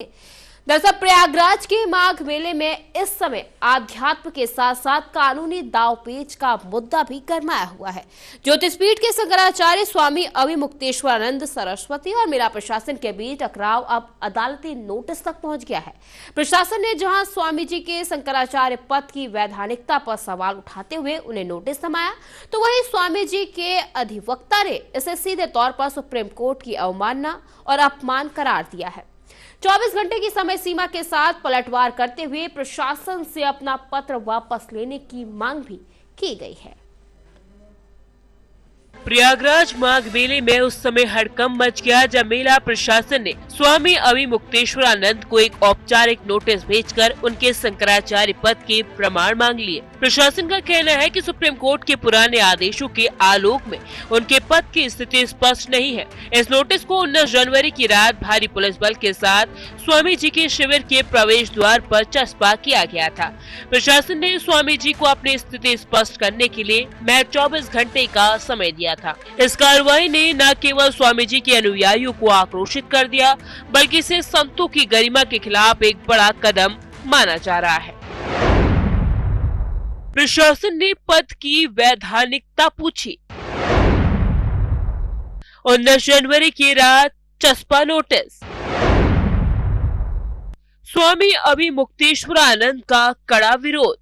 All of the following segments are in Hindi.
दरअसल प्रयागराज के माघ मेले में इस समय आध्यात्म के साथ साथ कानूनी दांवपेच का मुद्दा भी गरमाया हुआ है। ज्योतिषपीठ के शंकराचार्य स्वामी अभिमुक्तेश्वरानंद सरस्वती और मेला प्रशासन के बीच टकराव अब अदालती नोटिस तक पहुंच गया है। प्रशासन ने जहां स्वामी जी के शंकराचार्य पद की वैधानिकता पर सवाल उठाते हुए उन्हें नोटिस थमाया, तो वहीं स्वामी जी के अधिवक्ता ने इसे सीधे तौर पर सुप्रीम कोर्ट की अवमानना और अपमान करार दिया है। 24 घंटे की समय सीमा के साथ पलटवार करते हुए प्रशासन से अपना पत्र वापस लेने की मांग भी की गई है। प्रयागराज माघ मेले में उस समय हड़कंप मच गया जब मेला प्रशासन ने स्वामी अभिमुक्तेश्वरानंद को एक औपचारिक नोटिस भेजकर उनके शंकराचार्य पद के प्रमाण मांग लिए। प्रशासन का कहना है कि सुप्रीम कोर्ट के पुराने आदेशों के आलोक में उनके पद की स्थिति स्पष्ट नहीं है। इस नोटिस को 19 जनवरी की रात भारी पुलिस बल के साथ स्वामी जी के शिविर के प्रवेश द्वार पर चस्पा किया गया था। प्रशासन ने स्वामी जी को अपनी स्थिति स्पष्ट करने के लिए महज 24 घंटे का समय दिया था। इस कार्रवाई ने न केवल स्वामी जी के अनुयायियों को आक्रोशित कर दिया, बल्कि इसे संतों की गरिमा के खिलाफ एक बड़ा कदम माना जा रहा है। प्रशासन ने पद की वैधानिकता पूछी। 19 जनवरी की रात चस्पा नोटिस। स्वामी अभिमुक्तेश्वरानंद का कड़ा विरोध।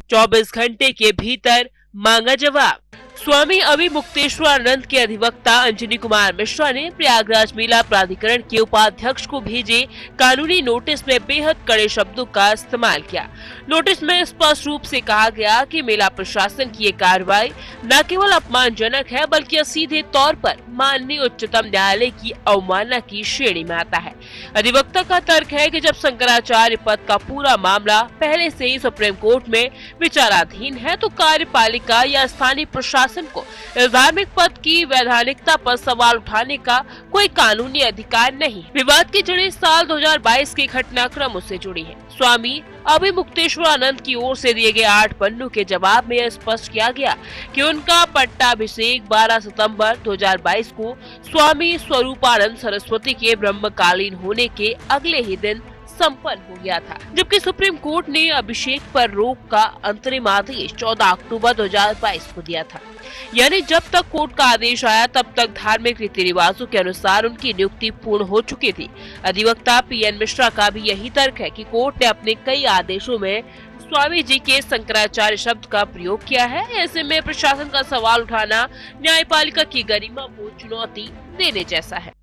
24 घंटे के भीतर मांगा जवाब। स्वामी अभिमुक्तेश्वरानंद के अधिवक्ता अंजनी कुमार मिश्रा ने प्रयागराज मेला प्राधिकरण के उपाध्यक्ष को भेजे कानूनी नोटिस में बेहद कड़े शब्दों का इस्तेमाल किया। नोटिस में स्पष्ट रूप से कहा गया कि मेला प्रशासन की ये कार्रवाई न केवल अपमानजनक है, बल्कि सीधे तौर पर माननीय उच्चतम न्यायालय की अवमानना की श्रेणी में आता है। अधिवक्ता का तर्क है कि जब शंकराचार्य पद का पूरा मामला पहले से ही सुप्रीम कोर्ट में विचाराधीन है, तो कार्यपालिका या स्थानीय प्रशासन को इस धार्मिक पद की वैधानिकता पर सवाल उठाने का कोई कानूनी अधिकार नहीं। विवाद की जड़ें साल 2022 के घटनाक्रमों से जुड़ी है। स्वामी अभिमुक्तेश्वरानंद की ओर से दिए गए 8 पन्नों के जवाब में यह स्पष्ट किया गया कि उनका पट्टाभिषेक 12 सितंबर 2022 को स्वामी स्वरूपानंद सरस्वती के ब्रह्मकालीन होने के अगले ही दिन संपन्न हो गया था, जबकि सुप्रीम कोर्ट ने अभिषेक पर रोक का अंतरिम आदेश 14 अक्टूबर 2022 को दिया था। यानी जब तक कोर्ट का आदेश आया तब तक धार्मिक रीति रिवाजों के अनुसार उनकी नियुक्ति पूर्ण हो चुकी थी। अधिवक्ता पीएन मिश्रा का भी यही तर्क है कि कोर्ट ने अपने कई आदेशों में स्वामी जी के शंकराचार्य शब्द का प्रयोग किया है। ऐसे में प्रशासन का सवाल उठाना न्यायपालिका की गरिमा को चुनौती देने जैसा है।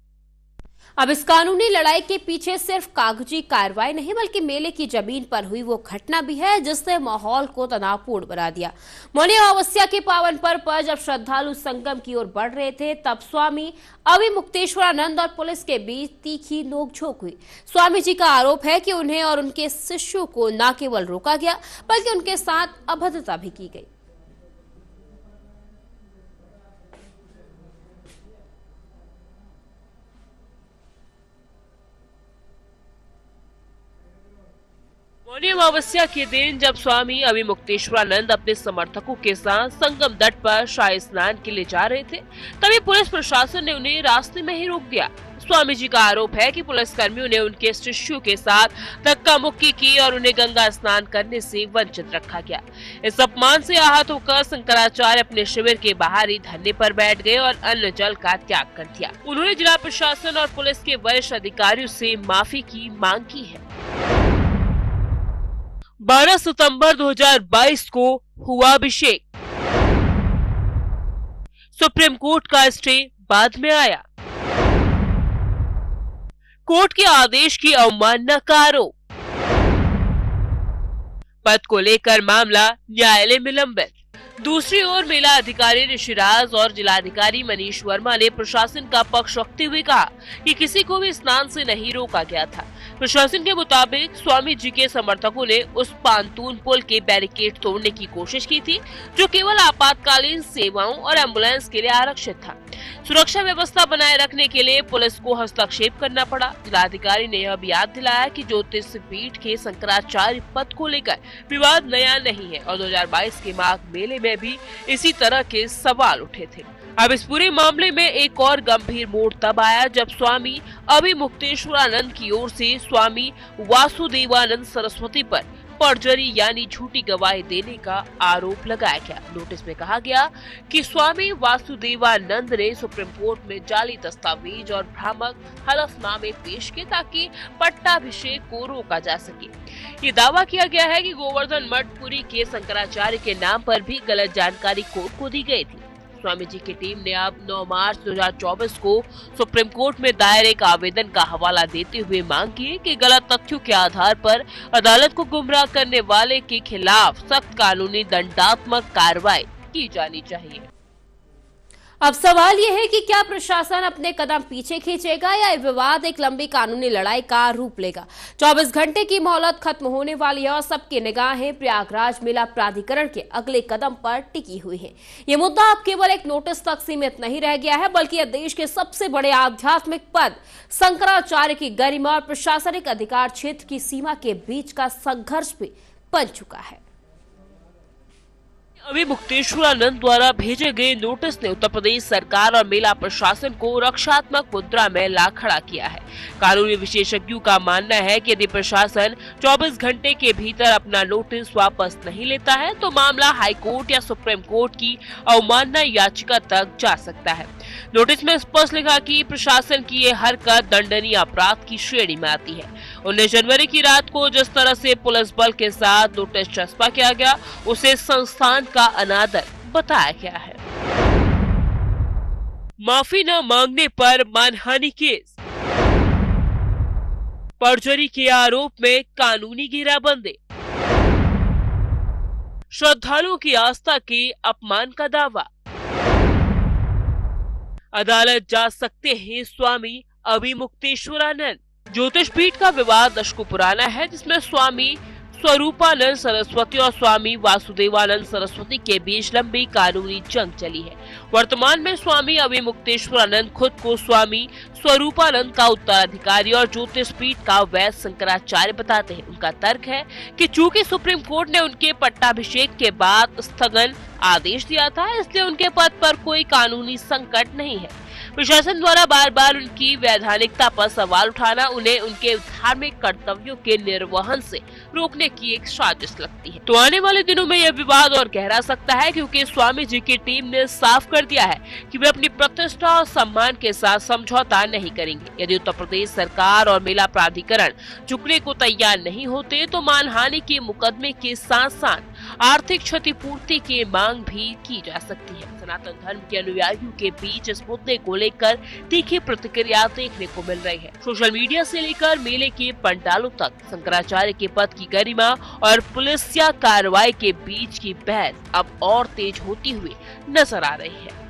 अब इस कानूनी लड़ाई के पीछे सिर्फ कागजी कार्रवाई नहीं, बल्कि मेले की जमीन पर हुई वो घटना भी है जिसने माहौल को तनावपूर्ण बना दिया। मौनी अमावस्या के पावन पर्व पर जब श्रद्धालु संगम की ओर बढ़ रहे थे, तब स्वामी अभिमुक्तेश्वरानंद और पुलिस के बीच तीखी नोकझोंक हुई। स्वामी जी का आरोप है कि उन्हें और उनके शिष्यों को न केवल रोका गया, बल्कि उनके साथ अभद्रता भी की गई। मौनी अमावस्या के दिन जब स्वामी अभिमुक्तेश्वरानंद अपने समर्थकों के साथ संगम तट पर शाही स्नान के लिए जा रहे थे, तभी पुलिस प्रशासन ने उन्हें रास्ते में ही रोक दिया। स्वामी जी का आरोप है कि पुलिस कर्मियों ने उनके शिष्यों के साथ धक्का मुक्की की और उन्हें गंगा स्नान करने से वंचित रखा गया। इस अपमान से आहत होकर शंकराचार्य अपने शिविर के बाहरी धरने पर बैठ गए और अन्न जल का त्याग कर दिया। उन्होंने जिला प्रशासन और पुलिस के वरिष्ठ अधिकारियों से माफी की मांग की है। 12 सितंबर 2022 को हुआ अभिषेक। सुप्रीम कोर्ट का स्टे बाद में आया। कोर्ट के आदेश की अवमानना का आरोप। पद को लेकर मामला न्यायालय में लंबित। दूसरी ओर मेला अधिकारी ऋषिराज और जिलाधिकारी मनीष वर्मा ने प्रशासन का पक्ष रखते हुए कहा कि किसी को भी स्नान से नहीं रोका गया था। प्रशासन के मुताबिक स्वामी जी के समर्थकों ने उस पांतून पुल के बैरिकेड तोड़ने की कोशिश की थी, जो केवल आपातकालीन सेवाओं और एम्बुलेंस के लिए आरक्षित था। सुरक्षा व्यवस्था बनाए रखने के लिए पुलिस को हस्तक्षेप करना पड़ा। जिलाधिकारी ने यह भी याद दिलाया कि ज्योतिषपीठ के शंकराचार्य पद को लेकर विवाद नया नहीं है और 2022 के माघ मेले में भी इसी तरह के सवाल उठे थे। अब इस पूरे मामले में एक और गंभीर मोड़ तब आया जब स्वामी अभिमुक्तेश्वरानंद की ओर से स्वामी वासुदेवानंद सरस्वती पर परजरी यानी झूठी गवाही देने का आरोप लगाया गया। नोटिस में कहा गया कि स्वामी वासुदेवानंद ने सुप्रीम कोर्ट में जाली दस्तावेज और भ्रामक हलफनामे पेश किए ताकि पट्टाभिषेक को रोका जा सके। ये दावा किया गया है कि गोवर्धन मठ पुरी के शंकराचार्य के नाम पर भी गलत जानकारी कोर्ट को दी गई थी। स्वामी जी की टीम ने अब 9 मार्च 2024 को सुप्रीम कोर्ट में दायर एक आवेदन का हवाला देते हुए मांग की कि गलत तथ्यों के आधार पर अदालत को गुमराह करने वाले के खिलाफ सख्त कानूनी दंडात्मक कार्रवाई की जानी चाहिए। अब सवाल यह है कि क्या प्रशासन अपने कदम पीछे खींचेगा या ये विवाद एक लंबी कानूनी लड़ाई का रूप लेगा। 24 घंटे की मोहलत खत्म होने वाली है और सबकी निगाहें प्रयागराज मेला प्राधिकरण के अगले कदम पर टिकी हुई है। ये मुद्दा अब केवल एक नोटिस तक सीमित नहीं रह गया है, बल्कि यह देश के सबसे बड़े आध्यात्मिक पद शंकराचार्य की गरिमा और प्रशासनिक अधिकार क्षेत्र की सीमा के बीच का संघर्ष भी बन चुका है। अभिमुक्तेश्वरानंद द्वारा भेजे गए नोटिस ने उत्तर प्रदेश सरकार और मेला प्रशासन को रक्षात्मक मुद्रा में ला खड़ा किया है। कानूनी विशेषज्ञों का मानना है कि यदि प्रशासन 24 घंटे के भीतर अपना नोटिस वापस नहीं लेता है तो मामला हाईकोर्ट या सुप्रीम कोर्ट की अवमानना याचिका तक जा सकता है। नोटिस में स्पष्ट लिखा कि प्रशासन की ये हरकत दंडनीय अपराध की श्रेणी में आती है। 19 जनवरी की रात को जिस तरह से पुलिस बल के साथ नोटिस चस्पा किया गया उसे संस्थान का अनादर बताया गया है। माफी न मांगने पर मानहानि केस, परजरी के आरोप में कानूनी घेराबंदी, श्रद्धालुओं की आस्था के अपमान का दावा, अदालत जा सकते हैं स्वामी अभिमुक्तेश्वरानंद। ज्योतिष पीठ का विवाद दशकों पुराना है, जिसमें स्वामी स्वरूपानंद सरस्वती और स्वामी वासुदेवानंद सरस्वती के बीच लंबी कानूनी जंग चली है। वर्तमान में स्वामी अभिमुक्तेश्वरानंद खुद को स्वामी स्वरूपानंद का उत्तराधिकारी और ज्योतिष पीठ का वैद्य शंकराचार्य बताते हैं। उनका तर्क है कि चूंकि सुप्रीम कोर्ट ने उनके पट्टाभिषेक के बाद स्थगन आदेश दिया था, इसलिए उनके पद पर कोई कानूनी संकट नहीं है। प्रशासन द्वारा बार बार उनकी वैधानिकता पर सवाल उठाना उन्हें उनके धार्मिक कर्तव्यों के निर्वहन से रोकने की एक साजिश लगती है। तो आने वाले दिनों में यह विवाद और गहरा सकता है, क्योंकि स्वामी जी की टीम ने साफ कर दिया है कि वे अपनी प्रतिष्ठा और सम्मान के साथ समझौता नहीं करेंगे। यदि उत्तर प्रदेश सरकार और मेला प्राधिकरण झुकने को तैयार नहीं होते तो मानहानि के मुकदमे के साथ साथ आर्थिक क्षतिपूर्ति की मांग भी की जा सकती है। सनातन धर्म के अनुयायियों के बीच इस मुद्दे को लेकर तीखी प्रतिक्रिया देखने को मिल रही है। सोशल मीडिया से लेकर मेले के पंडालों तक शंकराचार्य के पद की गरिमा और पुलिसिया कार्रवाई के बीच की बहस अब और तेज होती हुई नजर आ रही है।